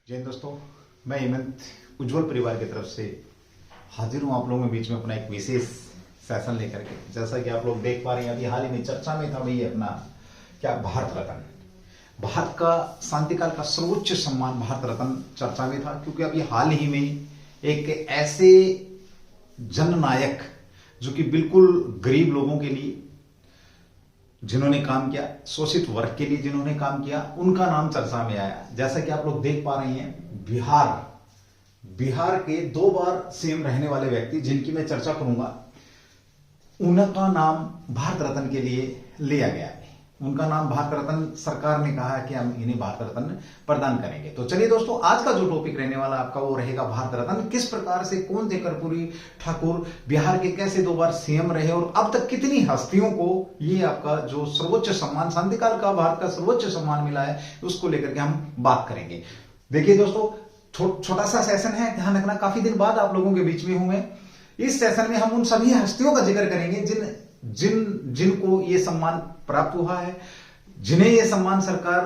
जय हिंद दोस्तों, मैं हेमंत उज्जवल परिवार की तरफ से हाजिर हूँ आप लोगों के बीच में अपना एक विशेष सेशन लेकर के। जैसा कि आप लोग देख पा रहे हैं, अभी हाल ही में चर्चा में था भाई अपना क्या भारत रत्न, भारत का शांतिकाल का सर्वोच्च सम्मान भारत रत्न चर्चा में था। क्योंकि अभी हाल ही में एक ऐसे जननायक जो कि बिल्कुल गरीब लोगों के लिए जिन्होंने काम किया, शोषित वर्ग के लिए जिन्होंने काम किया, उनका नाम चर्चा में आया। जैसा कि आप लोग देख पा रहे हैं, बिहार के 2 बार सीएम रहने वाले व्यक्ति जिनकी मैं चर्चा करूंगा, उनका नाम भारत रत्न के लिए लिया गया है। उनका नाम भारत रत्न, सरकार ने कहा है कि हम इन्हें भारत रत्न प्रदान करेंगे। तो चलिए दोस्तों, आज का जो टॉपिक रहने वाला आपका वो रहेगा भारत रत्न। किस प्रकार से, कौन थे कर्पूरी ठाकुर, बिहार के कैसे 2 बार सीएम रहे और अब तक कितनी हस्तियों को ये आपका जो सर्वोच्च सम्मान, शांतिकाल का भारत का सर्वोच्च सम्मान मिला है, उसको लेकर के हम बात करेंगे। देखिए दोस्तों, छोटा सा सेशन है, ध्यान रखना, काफी दिन बाद आप लोगों के बीच में हूं मैं। इस सेशन में हम उन सभी हस्तियों का जिक्र करेंगे जिनको ये सम्मान प्राप्त हुआ है, जिन्हें ये सम्मान सरकार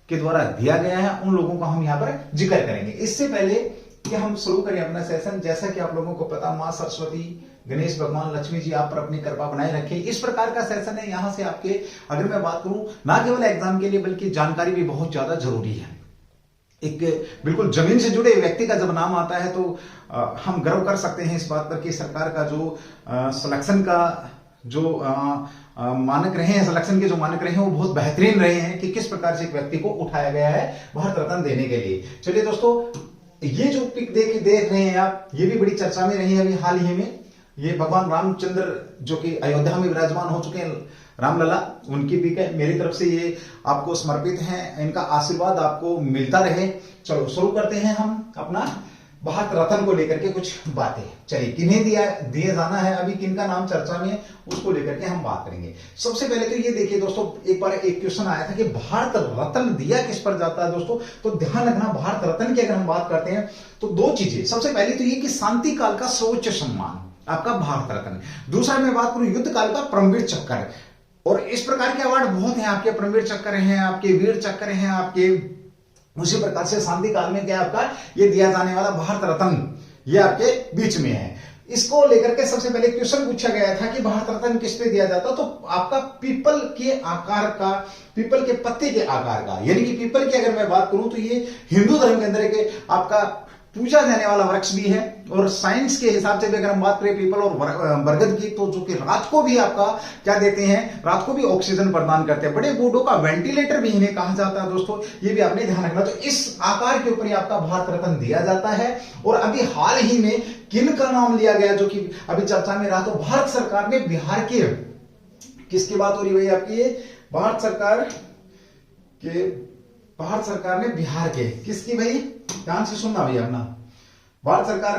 के द्वारा दिया गया है, उन लोगों का हम यहां पर जिक्र करेंगे। इससे पहले कि हम शुरू करें अपना सेशन, जैसा कि आप लोगों को पता, मां सरस्वती, गणेश भगवान, लक्ष्मी जी आप पर अपनी कृपा बनाए रखें। इस प्रकार का सेशन है, यहां से आपके, अगर मैं बात करूं, ना केवल एग्जाम के लिए बल्कि जानकारी भी बहुत ज्यादा जरूरी है। एक बिल्कुल जमीन से जुड़े व्यक्ति का जब नाम आता है तो हम गर्व कर सकते हैं इस बात पर कि सरकार का जो सिलेक्शन का जो मानक रहे हैं, सिलेक्शन के जो मानक रहे हैं, वो बहुत बेहतरीन रहे हैं कि किस प्रकार से एक व्यक्ति को उठाया गया है भारत रत्न देने के लिए। चलिए दोस्तों, ये जो पिक देख रहे हैं आप, ये भी बड़ी चर्चा में रही है अभी हाल ही में। ये भगवान रामचंद्र जो कि अयोध्या में विराजमान हो चुके हैं, रामलला, उनकी पिक है। मेरी तरफ से ये आपको समर्पित है, इनका आशीर्वाद आपको मिलता रहे। चलो शुरू करते हैं हम अपना भारत रत्न को लेकर के कुछ बातें। चलिए, किन्हें दिया जाना है, अभी किनका नाम चर्चा में है, उसको लेकर के हम बात करेंगे। सबसे पहले तो ये देखिए दोस्तों, एक बार एक क्वेश्चन आया था कि भारत रत्न दिया किस पर जाता है दोस्तों। तो ध्यान रखना, भारत रत्न की अगर हम बात करते हैं तो 2 चीजें। सबसे पहली तो ये कि शांति काल का सर्वोच्च सम्मान आपका भारत रत्न। दूसरा मैं बात करूं युद्ध काल का परमवीर चक्र, और इस प्रकार के अवार्ड बहुत हैं आपके। परमवीर चक्र हैं आपके, वीर चक्र हैं आपके। उसी प्रकार से शांति काल में क्या आपका ये दिया जाने वाला भारत रत्न, ये आपके बीच में है। इसको लेकर के सबसे पहले क्वेश्चन पूछा गया था कि भारत रत्न किस पे दिया जाता, तो आपका पीपल के आकार का, पीपल के पत्ते के आकार का, यानी कि पीपल की अगर मैं बात करूं तो ये हिंदू धर्म के अंदर के आपका पूजा जाने वाला वृक्ष भी है। और साइंस के हिसाब से भी अगर हम बात करें पीपल और बरगद की, तो जो कि रात को भी आपका क्या देते हैं, रात को भी ऑक्सीजन प्रदान करते हैं। बड़े बूढ़ों का वेंटिलेटर भी इन्हें कहा जाता है दोस्तों, ये भी आपने ध्यान रखना। तो इस आकार के ऊपर ही आपका भारत रत्न दिया जाता है। और अभी हाल ही में किन का नाम लिया गया जो कि अभी चर्चा में रहा, तो भारत सरकार ने बिहार के, किसकी बात हो रही है आपकी, ये भारत सरकार ने बिहार के, किसकी भाई, ध्यान से सुनना भैया अपना, भारत सरकार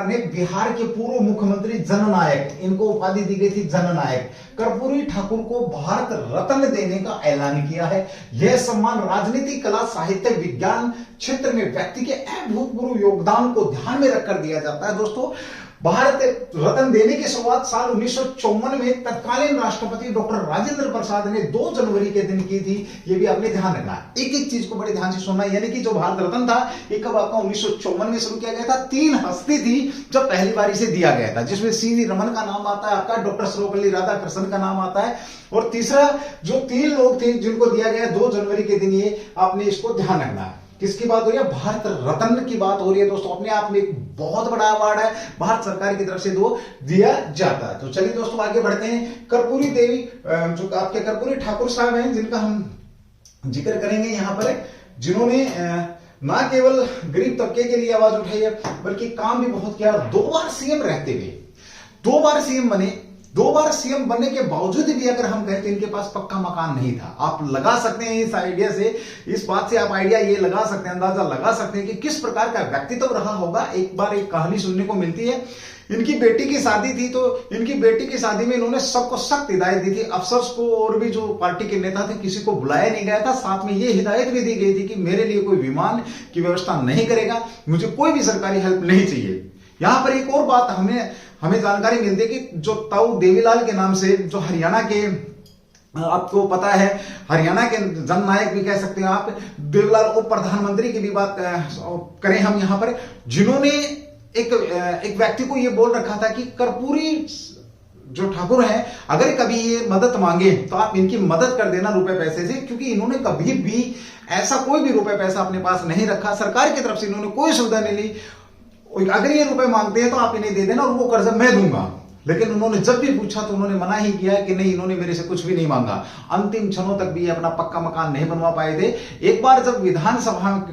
ने बिहार के पूर्व मुख्यमंत्री जननायक, इनको उपाधि दी गई थी जननायक, कर्पूरी ठाकुर को भारत रत्न देने का ऐलान किया है। यह सम्मान राजनीति, कला, साहित्य, विज्ञान क्षेत्र में व्यक्ति के अभूतपूर्व योगदान को ध्यान में रखकर दिया जाता है। दोस्तों, भारत रत्न देने की शुरुआत साल 1954 में तत्कालीन राष्ट्रपति डॉक्टर राजेंद्र प्रसाद ने 2 जनवरी के दिन की थी। ये भी आपने ध्यान रखना, एक एक चीज को बड़े ध्यान से सुनना। यानी कि जो भारत रत्न था, ये कब आपका 1954 में शुरू किया गया था। 3 हस्ती थी जब पहली बार इसे दिया गया था, जिसमें सीवी रमन का नाम आता है आपका, डॉक्टर सर्वपल्ली राधाकृष्णन का नाम आता है, और तीसरा जो 3 लोग थे जिनको दिया गया 2 जनवरी के दिन, ये आपने इसको ध्यान रखना है। किसकी बात हो रही है, भारत रत्न की बात हो रही है दोस्तों। अपने आप में एक बहुत बड़ा अवार्ड है, भारत सरकार की तरफ से 2 दिया जाता है। तो चलिए दोस्तों, आगे बढ़ते हैं। कर्पूरी देवी, जो आपके कर्पूरी ठाकुर साहब हैं, जिनका हम जिक्र करेंगे यहां पर, जिन्होंने ना केवल गरीब तबके के लिए आवाज उठाई है, बल्कि काम भी बहुत किया। 2 बार सीएम रहते हुए, 2 बार सीएम बने, 2 बार सीएम बनने के बावजूद भी अगर हम कहें तो इनके पास पक्का मकान नहीं था। आप लगा सकते हैं इस आइडिया से, इस बात से आप आइडिया ये लगा सकते हैं, अंदाजा लगा सकते हैं कि किस प्रकार का व्यक्तित्व रहा होगा। एक बार एक कहानी सुनने को मिलती है, इनकी बेटी की शादी थी, तो इनकी बेटी की शादी में इन्होंने सबको सख्त हिदायत दी थी, अफसर्स को और भी जो पार्टी के नेता थे, किसी को बुलाया नहीं गया था। साथ में ये हिदायत भी दी गई थी कि मेरे लिए कोई विमान की व्यवस्था नहीं करेगा, मुझे कोई भी सरकारी हेल्प नहीं चाहिए। यहां पर एक और बात हमें जानकारी मिलती है कि जो ताऊ देवीलाल के नाम से, जो हरियाणा के आपको पता है हरियाणा के जननायक भी कह सकते हैं आप, देवलाल उप प्रधानमंत्री की भी बात करें हम यहां पर, जिन्होंने एक व्यक्ति को यह बोल रखा था कि कर्पूरी जो ठाकुर हैं अगर कभी ये मदद मांगे तो आप इनकी मदद कर देना रुपए पैसे से, क्योंकि इन्होंने कभी भी ऐसा कोई भी रुपए पैसा अपने पास नहीं रखा, सरकार की तरफ से इन्होंने कोई सुविधा नहीं ली। अगर ये रुपए मांगते हैं तो आप इन्हें दे देना और वो कर्जा मैं दूंगा। लेकिन उन्होंने जब भी पूछा तो उन्होंने मना ही किया कि नहीं, इन्होंने मेरे से कुछ भी नहीं मांगा। अंतिम क्षणों तक भी ये अपना पक्का मकान नहीं बनवा पाए थे। एक बार जब विधानसभा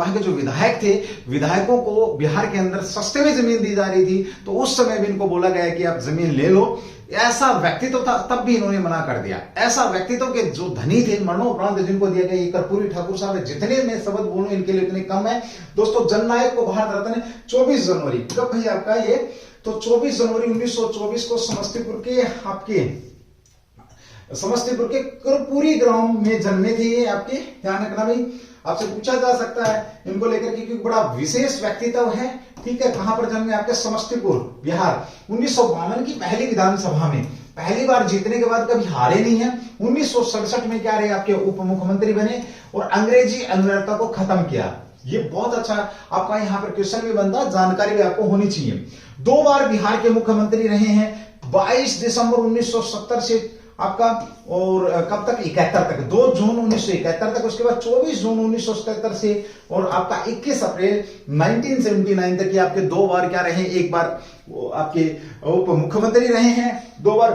के जो विधायक थे, विधायकों को बिहार के अंदर सस्ते में जमीन दी जा रही थी, तो उस समय भी इनको बोला गया कि आप जमीन ले लो। ऐसा व्यक्तित्व था, तब भी इन्होंने मना कर दिया। ऐसा व्यक्तित्व के जो धनी थे, मरणोपरांत जिनको दिया गया, ये कर्पूरी ठाकुर साहब, जितने में शब्द बोलूं इनके लिए उतने कम है। दोस्तों, जननायक को भारत रत्न 24 जनवरी, कब भाई आपका ये, तो 24 जनवरी 1924 को समस्तीपुर के कर्पूरी ग्राम में जन्मे थे ये आपके, ध्यान रखना भाई। आपसे पूछा जा सकता है इनको लेकर के, क्योंकि बड़ा विशेष व्यक्तित्व है, ठीक है। कहां पर जन्मे, आपके समस्तीपुर, बिहार। 1952 की पहली विधानसभा में पहली बार जीतने के बाद कभी हारे नहीं है। 1967 में क्या रहे, आपके उप मुख्यमंत्री बने और अंग्रेजी अनिवार्यता को खत्म किया। ये बहुत अच्छा आपका यहाँ पर क्वेश्चन भी बनता, जानकारी भी आपको होनी चाहिए। 2 बार बिहार के मुख्यमंत्री रहे हैं, 22 दिसंबर 1970 से आपका, और कब तक, 71 तक, 2 जून 1971 तक, उसके बाद 24 जून 1977 से और आपका 21 अप्रैल 1979 तक, आपके 2 बार क्या रहे, एक बार आपके उप मुख्यमंत्री रहे हैं, 2 बार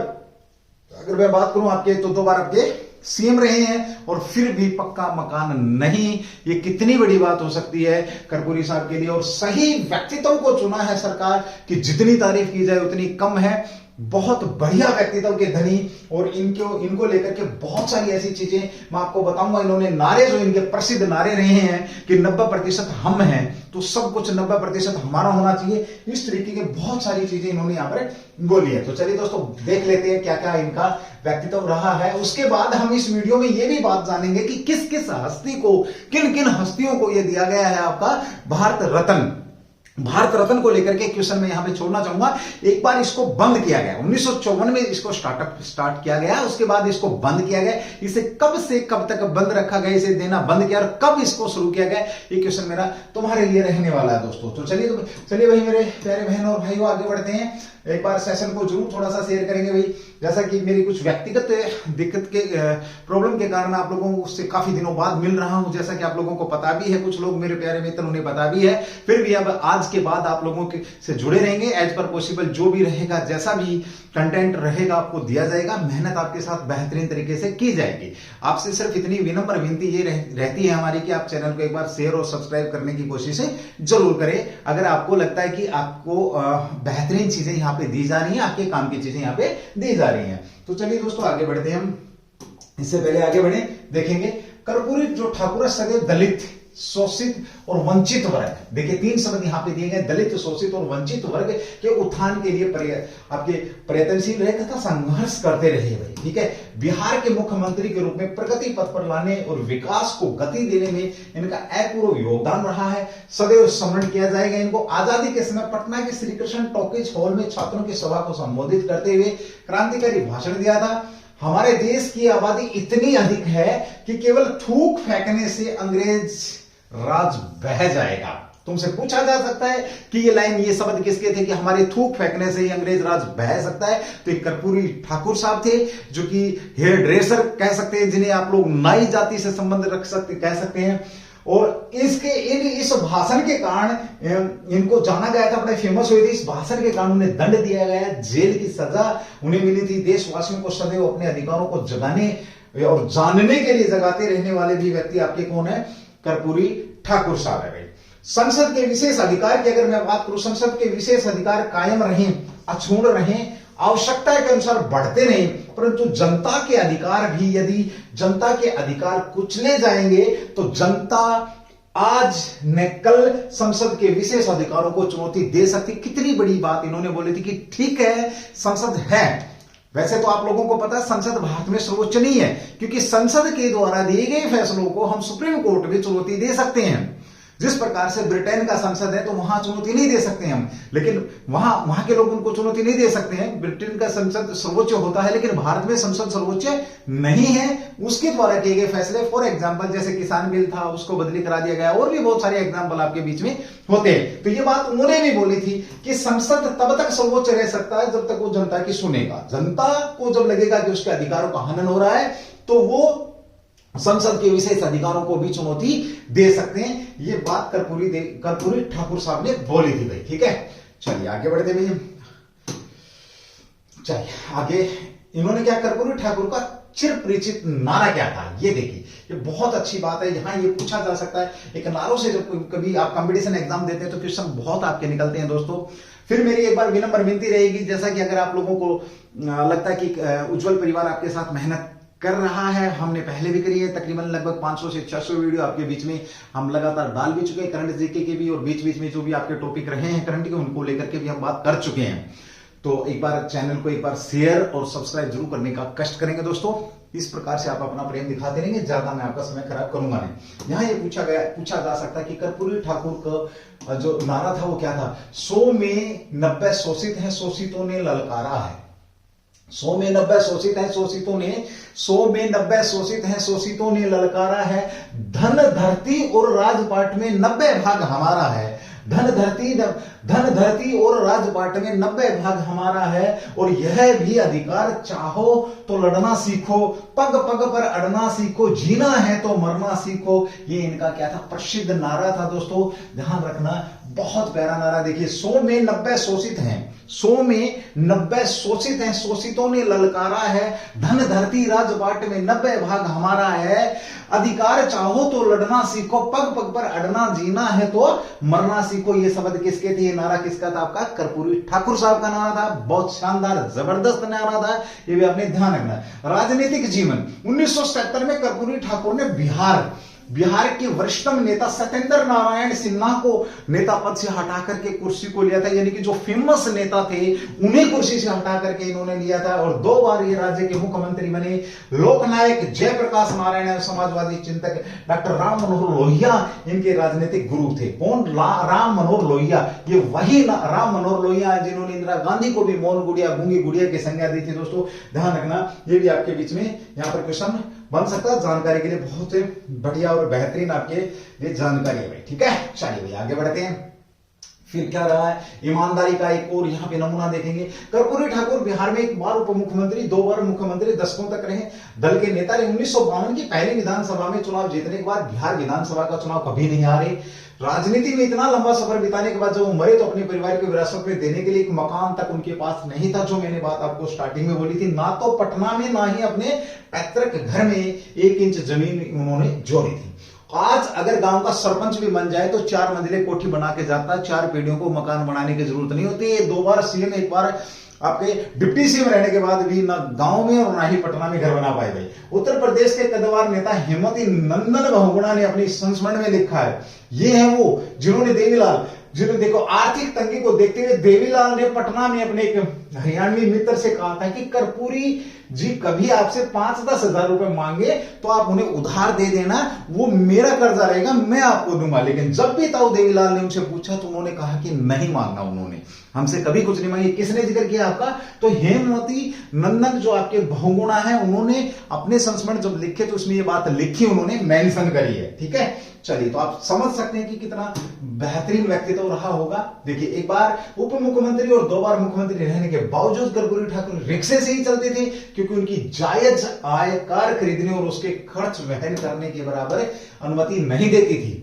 अगर मैं बात करूं आपके, तो 2 बार आपके सीएम रहे हैं, और फिर भी पक्का मकान नहीं। ये कितनी बड़ी बात हो सकती है कर्पूरी साहब के लिए। और सही व्यक्तित्व को चुना है सरकार कि जितनी तारीफ की जाए उतनी कम है। बहुत बढ़िया व्यक्तित्व के धनी, और इनको लेकर के बहुत सारी ऐसी चीजें मैं आपको बताऊंगा। इन्होंने नारे, जो इनके प्रसिद्ध नारे रहे हैं कि 90% हम हैं, तो सब कुछ 90% हमारा होना चाहिए, इस तरीके के बहुत सारी चीजें इन्होंने यहां पर बोली है। तो चलिए दोस्तों, देख लेते हैं क्या क्या इनका व्यक्तित्व रहा है। उसके बाद हम इस वीडियो में ये भी बात जानेंगे कि किस किस हस्ती को, किन किन हस्तियों को यह दिया गया है आपका भारत रत्न। भारत रत्न को लेकर के क्वेश्चन में यहां पे छोड़ना चाहूंगा। एक बार इसको बंद किया गया 1954 में, इसको स्टार्ट किया गया, उसके बाद इसको बंद किया गया। इसे कब से कब तक बंद रखा गया, इसे देना बंद किया, और कब इसको शुरू किया गया, ये क्वेश्चन मेरा तुम्हारे लिए रहने वाला है दोस्तों। तो चलिए भाई मेरे प्यारे बहन और भाइयों, आगे बढ़ते हैं। एक बार सेशन को जरूर थोड़ा सा शेयर करेंगे भाई, जैसा कि मेरी कुछ व्यक्तिगत दिक्कत के प्रॉब्लम के कारण आप लोगों को उससे काफी दिनों बाद मिल रहा हूं, जैसा कि आप लोगों को पता भी है, कुछ लोग मेरे प्यारे मित्र उन्हें पता भी है। फिर भी अब आज के बाद आप लोगों के से जुड़े रहेंगे, एज पर पॉसिबल जो भी रहेगा, जैसा भी कंटेंट रहेगा आपको दिया जाएगा। मेहनत आपके साथ बेहतरीन तरीके से की जाएगी। आपसे सिर्फ इतनी विनम्र विनती ये रहती है हमारी कि आप चैनल को एक बार शेयर और सब्सक्राइब करने की कोशिश जरूर करें, अगर आपको लगता है कि आपको बेहतरीन चीजें यहाँ पे दी जा रही हैं, आपके काम की चीजें यहाँ पे दी जा रही हैं। तो चलिए दोस्तों, आगे बढ़ते हैं हम। इससे पहले आगे बढ़े, देखेंगे कर्पूरी जो ठाकुर सदैव दलित, शोषित और वंचित वर्ग, देखिए 3 शब्द यहां पे दिए गए, दलित, शोषित और वंचित वर्ग के उत्थान के लिए आपके प्रयत्नशील रहे तथा संघर्ष करते रहे भाई, ठीक है। बिहार के मुख्यमंत्री के रूप में प्रगति पथ पर लाने और विकास को गति देने में इनका अपूर्व योगदान रहा है, सदैव स्मरण किया जाएगा इनको। आजादी के समय पटना के श्री कृष्ण टॉकीज हॉल में छात्रों की सभा को संबोधित करते हुए क्रांतिकारी भाषण दिया था। हमारे देश की आबादी इतनी अधिक है कि केवल थूक फेंकने से अंग्रेज राज बह जाएगा। तुमसे पूछा जा सकता है कि ये लाइन, ये शब्द किसके थे कि हमारे थूक फेंकने से ही अंग्रेज राज बह सकता है। तो एक कर्पूरी ठाकुर साहब थे, जो कि हेयर ड्रेसर कह सकते हैं, जिन्हें आप लोग नाई जाति से संबंध कह सकते हैं। और इस भाषण के कारण इनको जाना गया था, बड़े फेमस हुए थे। इस भाषण के कारण उन्हें दंड दिया गया, जेल की सजा उन्हें मिली थी। देशवासियों को सदैव अपने अधिकारों को जगाने और जानने के लिए जगाते रहने वाले भी व्यक्ति आपके कौन है, कर्पूरी ठाकुर साहब है। संसद के विशेष अधिकार की अगर मैं बात करूं, संसद के विशेष अधिकार कायम रहें, अक्षुण्ण रहें, आवश्यकता के अनुसार बढ़ते नहीं, परंतु जनता के अधिकार भी, यदि जनता के अधिकार कुचले जाएंगे तो जनता आज न कल संसद के विशेष अधिकारों को चुनौती दे सकती। कितनी बड़ी बात इन्होंने बोली थी कि ठीक है संसद है। वैसे तो आप लोगों को पता है संसद भारत में सर्वोच्च नहीं है, क्योंकि संसद के द्वारा दिए गए फैसलों को हम सुप्रीम कोर्ट में चुनौती दे सकते हैं। जिस प्रकार से ब्रिटेन का संसद है तो वहां चुनौती नहीं दे सकते हम, लेकिन वहां के लोग उनको चुनौती नहीं दे सकते हैं। ब्रिटेन का संसद सर्वोच्च होता है, लेकिन भारत में संसद सर्वोच्च नहीं है। उसके द्वारा किए गए फैसले, फॉर एग्जाम्पल जैसे किसान बिल था उसको बदली करा दिया गया, और भी बहुत सारे एग्जाम्पल आपके बीच में होते हैं। तो ये बात उन्होंने भी बोली थी कि संसद तब तक सर्वोच्च रह सकता है जब तक वो जनता की सुनेगा। जनता को जब लगेगा कि उसके अधिकारों का हनन हो रहा है तो वो संसद के विशेष अधिकारों को भी चुनौती दे सकते हैं। ये बात कर्पूरी ठाकुर साहब ने बोली थी भाई, ठीक है। चलिए आगे बढ़ते भैया, चलिए आगे। इन्होंने क्या, कर्पूरी ठाकुर का चिर परिचित नारा क्या था, ये देखिए, ये बहुत अच्छी बात है। यहां ये पूछा जा सकता है, एक नारों से जब कभी आप कंपटीशन एग्जाम देते हैं तो क्वेश्चन बहुत आपके निकलते हैं दोस्तों। फिर मेरी एक बार विनम्र विनती रहेगी, जैसा कि अगर आप लोगों को लगता है कि उज्जवल परिवार आपके साथ मेहनत कर रहा है, हमने पहले भी करी है, तकरीबन लगभग 500 से 600 वीडियो आपके बीच में हम लगातार डाल भी चुके हैं, करंट जीके के भी, और बीच बीच में जो भी आपके टॉपिक रहे हैं करंट के, उनको लेकर के भी हम बात कर चुके हैं। तो एक बार चैनल को एक बार शेयर और सब्सक्राइब जरूर करने का कष्ट करेंगे दोस्तों। इस प्रकार से आप अपना प्रेम दिखाते रहेंगे, ज्यादा मैं आपका समय खराब करूंगा नहीं। यहाँ ये पूछा जा सकता है कि कर्पूरी ठाकुर का जो नारा था वो क्या था, 100 में 90 शोषित हैं, शोषितों ने ललकारा है। 100 में 90 शोषित हैं, शोषितों ने 100 में 90 शोषित हैं, शोषितों ने ललकारा है। धन धरती और राजपाट में 90 भाग हमारा है। धन धरती और राजपाट में 90 भाग हमारा है, और यह भी अधिकार चाहो तो लड़ना सीखो, पग पग पर अड़ना सीखो, जीना है तो मरना सीखो। ये इनका क्या था, प्रसिद्ध नारा था दोस्तों, ध्यान रखना, बहुत प्यारा नारा। देखिए, 100 में 90 शोषित हैं, 100 में 90 शोषित हैं, शोषितों ने ललकारा है। धन धरती राजपाट में 90 भाग हमारा है, अधिकार चाहो तो लड़ना सीखो, पग पग पर अड़ना, जीना है तो मरना सीखो। ये शब्द किसके थे, ये नारा किसका था, आपका कर्पूरी ठाकुर साहब का नारा था। बहुत शानदार जबरदस्त नारा था, ये भी आपने ध्यान रखना। राजनीतिक जीवन, 1977 में कर्पूरी ठाकुर ने बिहार के वरिष्ठतम नेता सत्येंद्र नारायण सिन्हा को नेता पद से हटा करके कुर्सी को लिया था, यानी कि जो फेमस नेता थे उन्हें कुर्सी से हटा करके इन्होंने लिया था, और 2 बार ये राज्य के मुख्यमंत्री बने। लोकनायक जयप्रकाश नारायण, समाजवादी चिंतक डॉक्टर राम मनोहर लोहिया इनके राजनीतिक गुरु थे। कौन, राम मनोहर लोहिया, ये वही राम मनोहर लोहिया है जिन्होंने इंदिरा गांधी को भी मौन गुड़िया, गूंगी गुड़िया की संज्ञा दी थी दोस्तों, ध्यान रखना। ये भी आपके बीच में यहाँ पर क्वेश्चन बन सकता है, जानकारी के लिए बहुत बढ़िया और बेहतरीन आपके लिए जानकारी है भाई, ठीक है। चलिए भाई आगे बढ़ते हैं। फिर क्या रहा है, ईमानदारी का एक और यहाँ पे नमूना देखेंगे। कर्पूरी ठाकुर बिहार में 1 बार उप मुख्यमंत्री, 2 बार मुख्यमंत्री, दशकों तक रहे, दल के नेता रहे। 1952 की पहली विधानसभा में चुनाव जीतने के बाद बिहार विधानसभा का चुनाव कभी नहीं हारे। राजनीति में इतना लंबा सफर बिताने के बाद जब वो मरे तो अपने परिवार को विरासत में देने के लिए एक मकान तक उनके पास नहीं था, जो मैंने बात आपको स्टार्टिंग में बोली थी। ना तो पटना में, ना ही अपने पैतृक घर में 1 इंच जमीन उन्होंने जोड़ी थी। आज अगर गांव का सरपंच भी बन जाए तो 4 मंजिले कोठी बना के जाता है, 4 पीढ़ियों को मकान बनाने की जरूरत नहीं होती। 2 बार सीएम, 1 बार आपके डिप्टी सीएम रहने के बाद भी ना गांव में और ना ही पटना में घर बना पाए गए। उत्तर प्रदेश के कद्दावर नेता हेमवती नंदन बहुगुणा ने अपनी संस्मरण में लिखा है, ये है वो जिन्होंने देखो आर्थिक तंगी को देखते हुए देवीलाल ने पटना में अपने एक हरियाणवी मित्र से कहा था कि कर्पूरी जी कभी आपसे 5-10 हजार रुपए मांगे तो आप उन्हें उधार दे देना, वो मेरा कर्जा रहेगा, मैं आपको दूंगा। लेकिन जब भी ताऊ देवीलाल ने उनसे पूछा तो उन्होंने कहा कि नहीं मांगना, उन्होंने हमसे कभी कुछ नहीं मांगी। किसने जिक्र किया आपका, तो हेमवती नंदन जो आपके बहुगुणा है, उन्होंने अपने संस्मरण जब लिखे तो उसमें ये बात लिखी, उन्होंने मेंशन करी है, ठीक है। चलिए, तो आप समझ सकते हैं कि कितना बेहतरीन व्यक्तित्व रहा होगा। देखिए, 1 बार उप मुख्यमंत्री और 2 बार मुख्यमंत्री रहने के बावजूद कर्पूरी ठाकुर रिक्शे से ही चलते थे, क्योंकि उनकी जायज आय कार खरीदने और उसके खर्च वहन करने के बराबर अनुमति नहीं देती थी।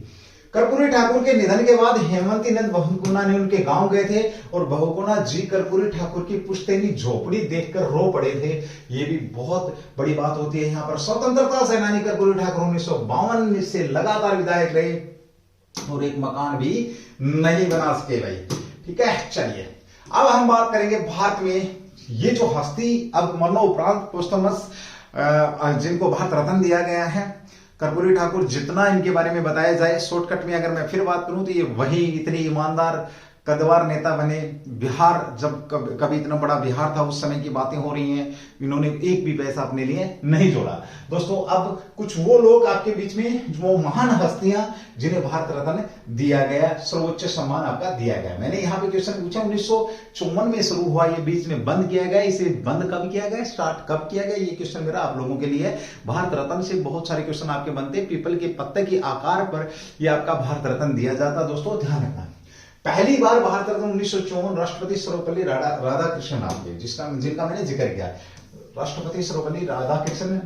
कर्पूरी ठाकुर के निधन के बाद हेमवती नंद बहुगुणा ने उनके गांव गए थे और बहुगुणा जी कर्पूरी ठाकुर की पुश्तैनी झोपड़ी देखकर रो पड़े थे। ये भी बहुत बड़ी बात होती है। यहाँ पर स्वतंत्रता सेनानी कर्पूरी ठाकुर 1952 से लगातार विधायक रहे और एक मकान भी नहीं बना सके भाई, ठीक है। चलिए, अब हम बात करेंगे भारत में ये जो हस्ती अब मरणोपरांत पोस्टमस जिनको भारत रत्न दिया गया है, कर्पूरी ठाकुर, जितना इनके बारे में बताया जाए शॉर्टकट में अगर मैं फिर बात करूं तो ये वही इतने ईमानदार कद्दावर नेता बने। बिहार जब कभी इतना बड़ा बिहार था उस समय की बातें हो रही हैं, इन्होंने एक भी पैसा अपने लिए नहीं जोड़ा। दोस्तों अब कुछ वो लोग आपके बीच में, वो महान हस्तियां जिन्हें भारत रत्न दिया गया, सर्वोच्च सम्मान आपका दिया गया। मैंने यहाँ पे क्वेश्चन पूछा 1954 में शुरू हुआ, ये बीच में बंद किया गया, इसे बंद कब किया गया, स्टार्ट कब किया गया, ये क्वेश्चन मेरा आप लोगों के लिए। भारत रत्न से बहुत सारे क्वेश्चन आपके बनते, पीपल के पत्ते के आकार पर ये आपका भारत रत्न दिया जाता। दोस्तों ध्यान रखना, पहली बार भारत रत्न 1954 राष्ट्रपति सर्वपल्ली राधाकृष्णन आपके, जिनका मैंने जिक्र किया। राष्ट्रपति सर्वपल्ली राधाकृष्णन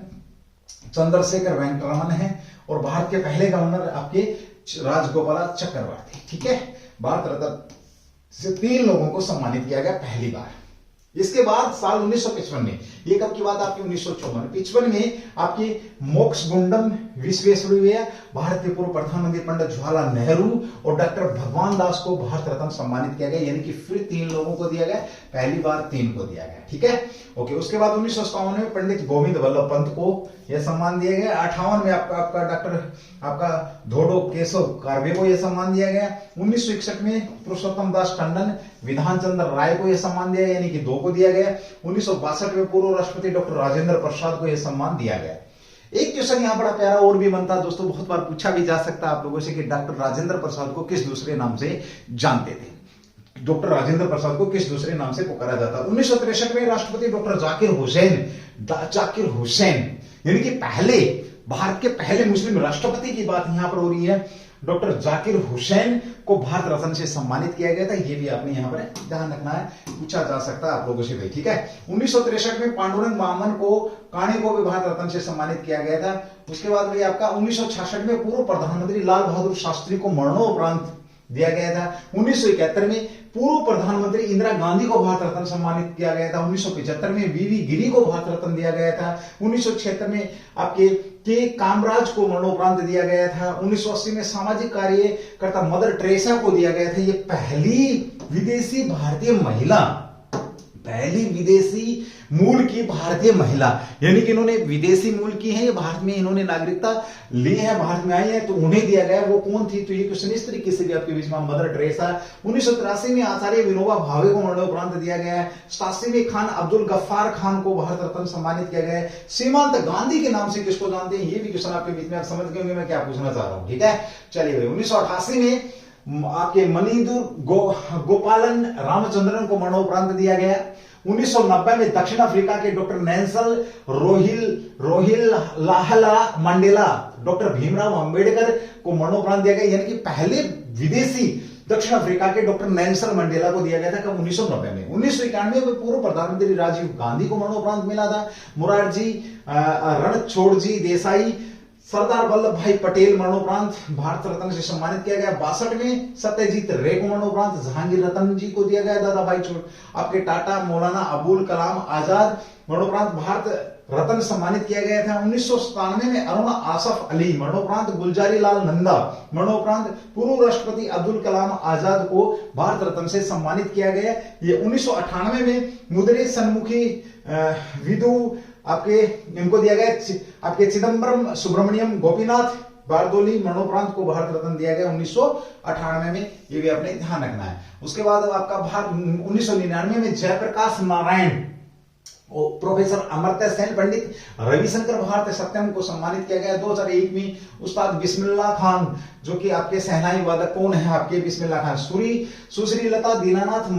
चंद्रशेखर वेंकटरमन है, और भारत के पहले गवर्नर आपके राजगोपालाचारी। ठीक है, भारत रत्न से 3 लोगों को सम्मानित किया गया पहली बार। इसके बाद साल 1955 में, ये कब की बात आपकी, 1954 में आपकी मोक्षगुंडम विश्वेश्वरैया, भारत के पूर्व प्रधानमंत्री पंडित जवाहरलाल नेहरू और डॉक्टर भगवान दास को भारत रत्न सम्मानित किया गया, यानी कि फिर 3 लोगों को दिया गया, पहली बार 3 को दिया गया। ठीक है, ओके। उसके बाद 1957 में पंडित गोविंद वल्लभ पंत को यह सम्मान दिया गया। 58 में आपका डॉक्टर आपका धोडो केशव कार्वे को यह सम्मान दिया गया। 1961 में पुरुषोत्तम दास टंडन विधान चंद्र राय को यह सम्मान दिया गया, यानी कि 2 को दिया गया। 1962 में पूर्व राष्ट्रपति डॉक्टर राजेंद्र प्रसाद को यह सम्मान दिया गया। एक क्वेश्चन यहाँ बड़ा प्यारा और भी बनता है दोस्तों, बहुत बार पूछा भी जा सकता है आप लोगों से कि डॉक्टर राजेंद्र प्रसाद को किस दूसरे नाम से जानते थे, डॉक्टर राजेंद्र प्रसाद को किस दूसरे नाम से पुकारा जाता। 1963 में राष्ट्रपति डॉक्टर जाकिर हुसैन यानी कि पहले भारत के पहले मुस्लिम राष्ट्रपति की बात यहां पर हो रही है, डॉक्टर जाकिर हुसैन को भारत रत्न से सम्मानित किया गया था। ये भी आपने यहां पर ध्यान रखना है, पूछा जा सकता है आप लोगों से भाई। ठीक है, 1963 में पांडुरंग मामन को काणे को भी भारत रत्न से सम्मानित किया गया था। उसके बाद भाई आपका 1966 में पूर्व प्रधानमंत्री लाल बहादुर शास्त्री को मरणोपरांत दिया गया था। 1971 में पूर्व प्रधानमंत्री इंदिरा गांधी को भारत रत्न सम्मानित किया गया था। 1975 में वीवी गिरी को भारत रत्न दिया गया था। 1976 में आपके के कामराज को मरणोपरांत दिया गया था। 1980 में सामाजिक कार्यकर्ता मदर टेरेसा को दिया गया था। ये पहली विदेशी भारतीय महिला, पहली विदेशी मूल की भारतीय महिला, यानी कि इन्होंने विदेशी मूल की है, भारत में इन्होंने नागरिकता ली है, भारत में आई है, तो उन्हें दिया गया। वो कौन थी, तो ये क्वेश्चन इस तरीके से भी आपके बीच में, मदर टेरेसा। 1983 में आचार्य विनोबा भावे को मरणोपरांत दिया गया है। 87 में खान अब्दुल गफ्फार खान को भारत रत्न सम्मानित किया गया है। सीमांत गांधी के नाम से किसको जानते हैं, ये भी क्वेश्चन आपके बीच में, आप समझ गए मैं क्या पूछना चाह रहा हूं। ठीक है, चलिए। 1988 में आपके मणिदुर गोपालन रामचंद्रन को मरणोपरांत दिया गया। 1990 में दक्षिण अफ्रीका के doctor Nelson Rohail Lahla Mandela, doctor Bhimrao Ambedkar को मरणोपरांत दिया गया, यानी कि पहले विदेशी दक्षिण अफ्रीका के डॉक्टर नेल्सन मंडेला को दिया गया था। कब, 1990 में। 1991 में पूर्व प्रधानमंत्री राजीव गांधी को मरणोपरांत मिला था। मुरारजी रणछोड़जी देसाई, सरदार वल्लभ भाई पटेल मरणोपरांत भारत रत्न से सम्मानित किया गया। 62 में सत्यजीत रे को मरणोपरांत जहांगीर रतन जी को दिया गया। दादा भाई आपके टाटा, मौलाना अबुल कलाम आजाद मरणोपरांत भारत रत्न सम्मानित किया गया था। 1997 में अरुण आसफ अली मरणोपरांत गुलजारी लाल नंदा मरणोपरांत पूर्व राष्ट्रपति अब्दुल कलाम आजाद को भारत रत्न से सम्मानित किया गया। ये 1998 में मुद्रे सन्मुखी विदु आपके इनको दिया गया। आपके चिदम्बरम सुब्रमण्यम गोपीनाथ बारदोली मरणोपरांत को भारत रत्न दिया गया 1998 में, ये भी आपने ध्यान रखना है। उसके बाद आपका भारत 1999 में जयप्रकाश नारायण, प्रोफेसर अमर्त्य सेन, पंडित रविशंकर भारत सत्यम को सम्मानित किया गया। 2001 में उस्ताद बिस्मिल्लाह खान, जो कि आपके सहनाई वादक, कौन है आपके बिस्मिल्लाह खान, सुश्री लता दीनानाथ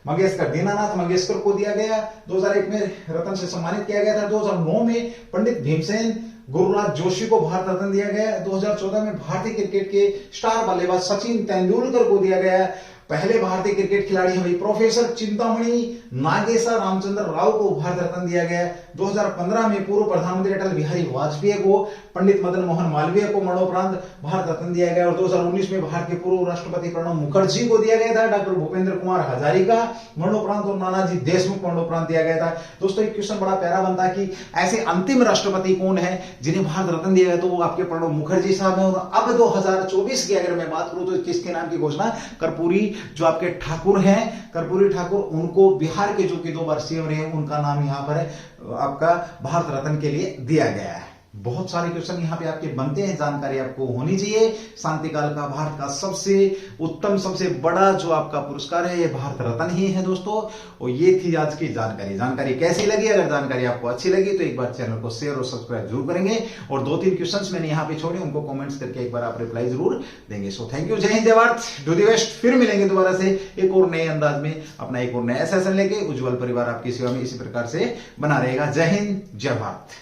मंगेशकर दीनानाथ मंगेशकर को दिया गया। 2001 में रत्न से सम्मानित किया गया था। 2009 में पंडित भीमसेन गुरुराज जोशी को भारत रत्न दिया गया। 2014 में भारतीय क्रिकेट के स्टार बल्लेबाज सचिन तेंदुलकर को दिया गया। पहले भारतीय क्रिकेट खिलाड़ी हैं प्रोफेसर चिंतामणि नागेश रामचंद्र राव को भारत रत्न दिया गया। 2015 में पूर्व प्रधानमंत्री अटल बिहारी वाजपेयी को, पंडित मदन मोहन मालवीय को मरणोपरांत भारत रत्न दिया गया। और 2019 में भारत के पूर्व राष्ट्रपति प्रणब मुखर्जी को दिया गया था। डॉक्टर भूपेंद्र कुमार हजारिका मरणोपरांत और नानाजी देशमुख मरणोपरांत दिया गया था। दोस्तों एक क्वेश्चन बड़ा प्यारा बनता है कि ऐसे अंतिम राष्ट्रपति कौन है जिन्हें भारत रत्न दिया गया, तो वो आपके प्रणब मुखर्जी साहब हैं। और अब 2024 की अगर मैं बात करूं तो किसके नाम की घोषणा, कर्पूरी जो आपके ठाकुर हैं, कर्पूरी ठाकुर, उनको बिहार के जो कि 2 बार सीएम रहे, उनका नाम यहां पर आपका भारत रत्न के लिए दिया गया है। बहुत सारे क्वेश्चन यहाँ पे आपके बनते हैं, जानकारी आपको होनी चाहिए। शांति काल का भारत का सबसे उत्तम, सबसे बड़ा जो आपका पुरस्कार है, ये भारत रत्न ही है दोस्तों। और ये थी आज की जानकारी कैसी लगी? अगर जानकारी आपको अच्छी लगी तो एक बार चैनल को शेयर और सब्सक्राइब जरूर करेंगे, और 2-3 क्वेश्चंस मैंने यहाँ पे छोड़े, उनको कमेंट्स करके एक बार आप रिप्लाई जरूर देंगे। सो थैंक यू, जय हिंद, जय भारत, डू दी बेस्ट। फिर मिलेंगे दोबारा से एक और नए अंदाज में, अपना एक और नया सेशन लेके। उज्जवल परिवार आपकी सेवा में इसी प्रकार से बना रहेगा। जय हिंद, जय भारत।